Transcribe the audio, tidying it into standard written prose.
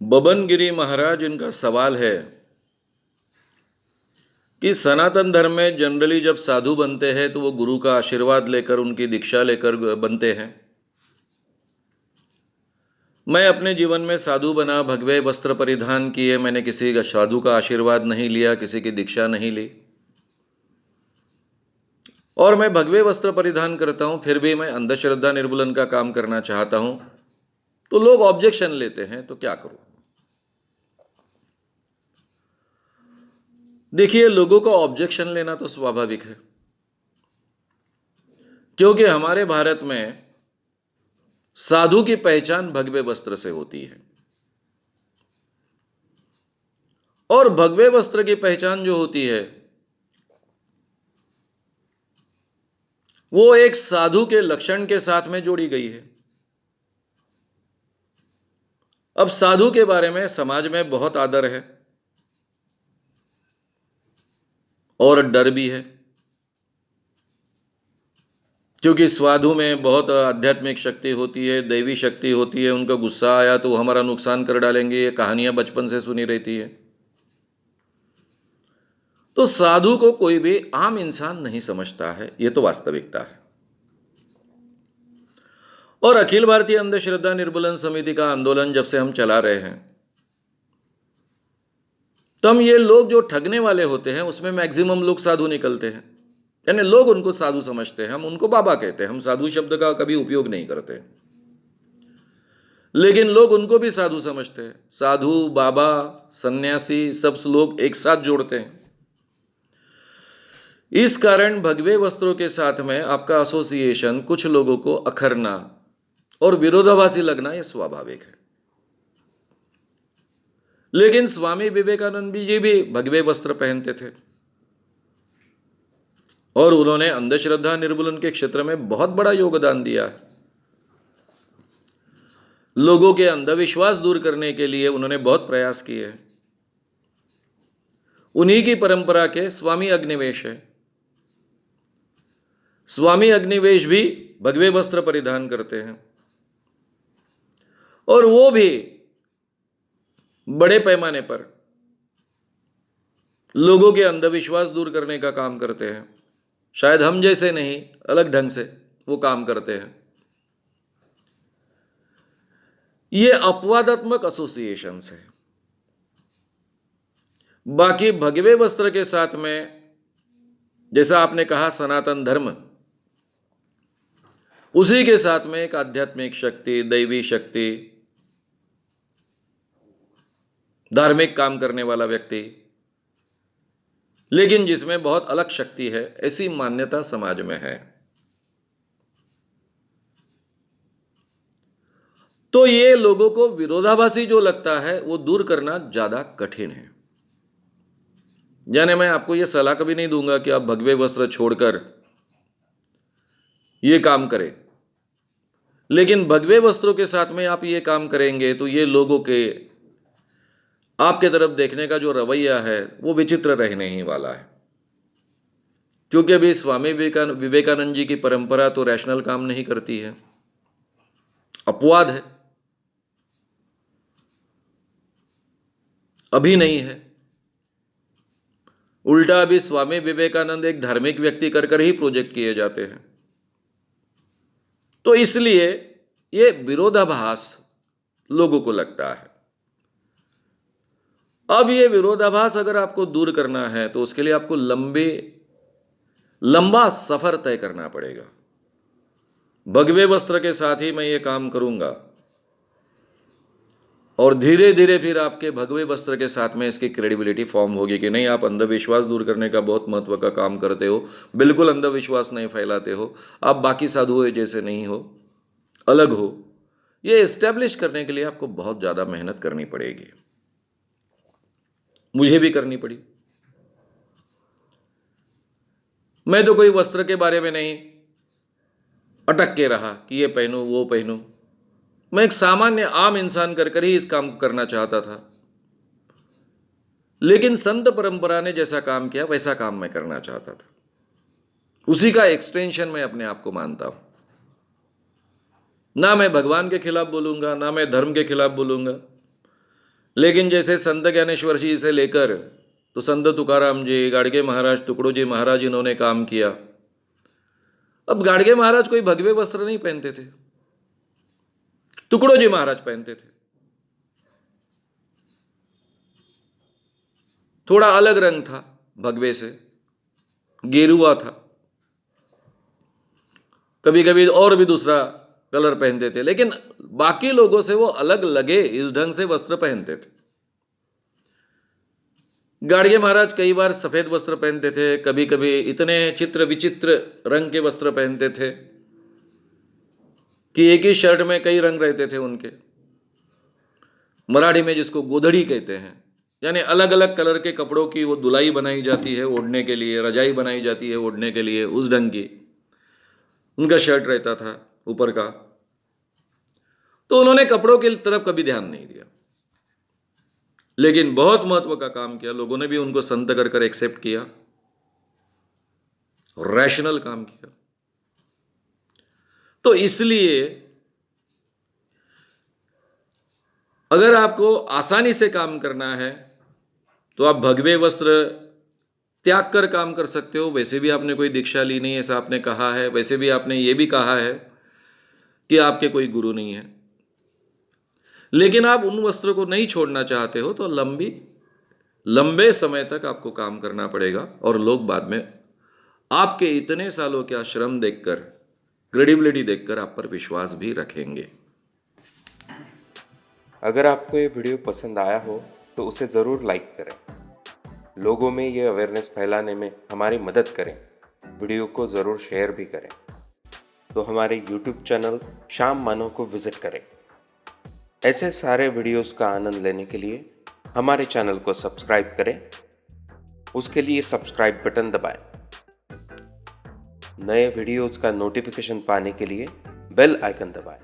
बबन गिरी महाराज, इनका सवाल है कि सनातन धर्म में जनरली जब साधु बनते हैं तो वो गुरु का आशीर्वाद लेकर, उनकी दीक्षा लेकर बनते हैं। मैं अपने जीवन में साधु बना, भगवे वस्त्र परिधान किए, मैंने किसी का साधु का आशीर्वाद नहीं लिया, किसी की दीक्षा नहीं ली, और मैं भगवे वस्त्र परिधान करता हूं, फिर भी मैं अंधश्रद्धा निर्मूलन का काम करना चाहता हूं, तो लोग ऑब्जेक्शन लेते हैं, तो क्या करूं? देखिए, लोगों का ऑब्जेक्शन लेना तो स्वाभाविक है, क्योंकि हमारे भारत में साधु की पहचान भगवे वस्त्र से होती है, और भगवे वस्त्र की पहचान जो होती है वो एक साधु के लक्षण के साथ में जोड़ी गई है। अब साधु के बारे में समाज में बहुत आदर है और डर भी है, क्योंकि साधु में बहुत आध्यात्मिक शक्ति होती है, दैवी शक्ति होती है। उनका गुस्सा आया तो हमारा नुकसान कर डालेंगे, ये कहानियां बचपन से सुनी रहती है। तो साधु को कोई भी आम इंसान नहीं समझता है, ये तो वास्तविकता है। और अखिल भारतीय अंधश्रद्धा निर्मूलन समिति का आंदोलन जब से हम चला रहे हैं, तब ये लोग जो ठगने वाले होते हैं उसमें मैक्सिमम लोग साधु निकलते हैं। यानी लोग उनको साधु समझते हैं, हम उनको बाबा कहते हैं, हम साधु शब्द का कभी उपयोग नहीं करते, लेकिन लोग उनको भी साधु समझते हैं। साधु, बाबा, सन्यासी, सब लोग एक साथ जोड़ते हैं। इस कारण भगवे वस्त्रों के साथ में आपका एसोसिएशन कुछ लोगों को अखरना और विरोधाभासी लगना यह स्वाभाविक है। लेकिन स्वामी विवेकानंद जी भी भगवे वस्त्र पहनते थे और उन्होंने अंधश्रद्धा निर्मूलन के क्षेत्र में बहुत बड़ा योगदान दिया है। लोगों के अंधविश्वास दूर करने के लिए उन्होंने बहुत प्रयास किए हैं। उन्हीं की परंपरा के स्वामी अग्निवेश है। स्वामी अग्निवेश भी भगवे वस्त्र परिधान करते हैं और वो भी बड़े पैमाने पर लोगों के अंधविश्वास दूर करने का काम करते हैं। शायद हम जैसे नहीं, अलग ढंग से वो काम करते हैं। ये अपवादात्मक एसोसिएशन है। बाकी भगवे वस्त्र के साथ में, जैसा आपने कहा सनातन धर्म, उसी के साथ में एक आध्यात्मिक शक्ति, दैवी शक्ति, धार्मिक काम करने वाला व्यक्ति, लेकिन जिसमें बहुत अलग शक्ति है, ऐसी मान्यता समाज में है। तो ये लोगों को विरोधाभासी जो लगता है वो दूर करना ज्यादा कठिन है। यानी मैं आपको ये सलाह कभी नहीं दूंगा कि आप भगवे वस्त्र छोड़कर ये काम करें, लेकिन भगवे वस्त्रों के साथ में आप ये काम करेंगे तो ये लोगों के आपके तरफ देखने का जो रवैया है वो विचित्र रहने ही वाला है। क्योंकि अभी स्वामी विवेकानंद जी की परंपरा तो रैशनल काम नहीं करती है, अपवाद है, अभी नहीं है। उल्टा अभी स्वामी विवेकानंद एक धार्मिक व्यक्ति कर ही प्रोजेक्ट किए जाते हैं। तो इसलिए ये विरोधाभास लोगों को लगता है। अब ये विरोधाभास अगर आपको दूर करना है तो उसके लिए आपको लंबा सफर तय करना पड़ेगा। भगवे वस्त्र के साथ ही मैं ये काम करूंगा और धीरे धीरे फिर आपके भगवे वस्त्र के साथ में इसकी क्रेडिबिलिटी फॉर्म होगी कि नहीं, आप अंधविश्वास दूर करने का बहुत महत्व का काम करते हो, बिल्कुल अंधविश्वास नहीं फैलाते हो, आप बाकी साधुओं जैसे नहीं हो, अलग हो। ये एस्टेब्लिश करने के लिए आपको बहुत ज़्यादा मेहनत करनी पड़ेगी, मुझे भी करनी पड़ी। मैं तो कोई वस्त्र के बारे में नहीं अटक के रहा कि ये पहनूं वो पहनूं। मैं एक सामान्य आम इंसान कर ही इस काम को करना चाहता था, लेकिन संत परंपरा ने जैसा काम किया वैसा काम मैं करना चाहता था। उसी का एक्सटेंशन मैं अपने आप को मानता हूं। ना मैं भगवान के खिलाफ बोलूंगा, ना मैं धर्म के खिलाफ बोलूंगा, लेकिन जैसे संत ज्ञानेश्वर जी से लेकर तो संत तुकाराम जी, गाडगे महाराज, तुकडोजी महाराज, इन्होंने काम किया। अब गाडगे महाराज कोई भगवे वस्त्र नहीं पहनते थे, तुकडोजी महाराज पहनते थे। थोड़ा अलग रंग था भगवे से, गेरुआ था, कभी कभी और भी दूसरा कलर पहनते थे, लेकिन बाकी लोगों से वो अलग लगे इस ढंग से वस्त्र पहनते थे। गाडगे महाराज कई बार सफेद वस्त्र पहनते थे, कभी कभी इतने चित्र विचित्र रंग के वस्त्र पहनते थे कि एक ही शर्ट में कई रंग रहते थे उनके। मराठी में जिसको गोधड़ी कहते हैं, यानी अलग अलग कलर के कपड़ों की वो दुलाई बनाई जाती है ओढ़ने के लिए, रजाई बनाई जाती है ओढ़ने के लिए, उस ढंग की उनका शर्ट रहता था ऊपर का। तो उन्होंने कपड़ों की तरफ कभी ध्यान नहीं दिया, लेकिन बहुत महत्व का काम किया। लोगों ने भी उनको संत कर कर एक्सेप्ट किया, रैशनल काम किया। तो इसलिए अगर आपको आसानी से काम करना है तो आप भगवे वस्त्र त्याग कर काम कर सकते हो। वैसे भी आपने कोई दीक्षा ली नहीं, ऐसा आपने कहा है। वैसे भी आपने ये भी कहा है कि आपके कोई गुरु नहीं है, लेकिन आप उन वस्त्रों को नहीं छोड़ना चाहते हो तो लंबे समय तक आपको काम करना पड़ेगा। और लोग बाद में आपके इतने सालों का श्रम देखकर, क्रेडिबिलिटी देखकर आप पर विश्वास भी रखेंगे। अगर आपको ये वीडियो पसंद आया हो तो उसे ज़रूर लाइक करें, लोगों में ये अवेयरनेस फैलाने में हमारी मदद करें। वीडियो को ज़रूर शेयर भी करें। तो हमारे YouTube चैनल श्याम मानव को विज़िट करें। ऐसे सारे वीडियोस का आनंद लेने के लिए हमारे चैनल को सब्सक्राइब करें। उसके लिए सब्सक्राइब बटन दबाएं। नए वीडियोस का नोटिफिकेशन पाने के लिए बेल आइकन दबाएं।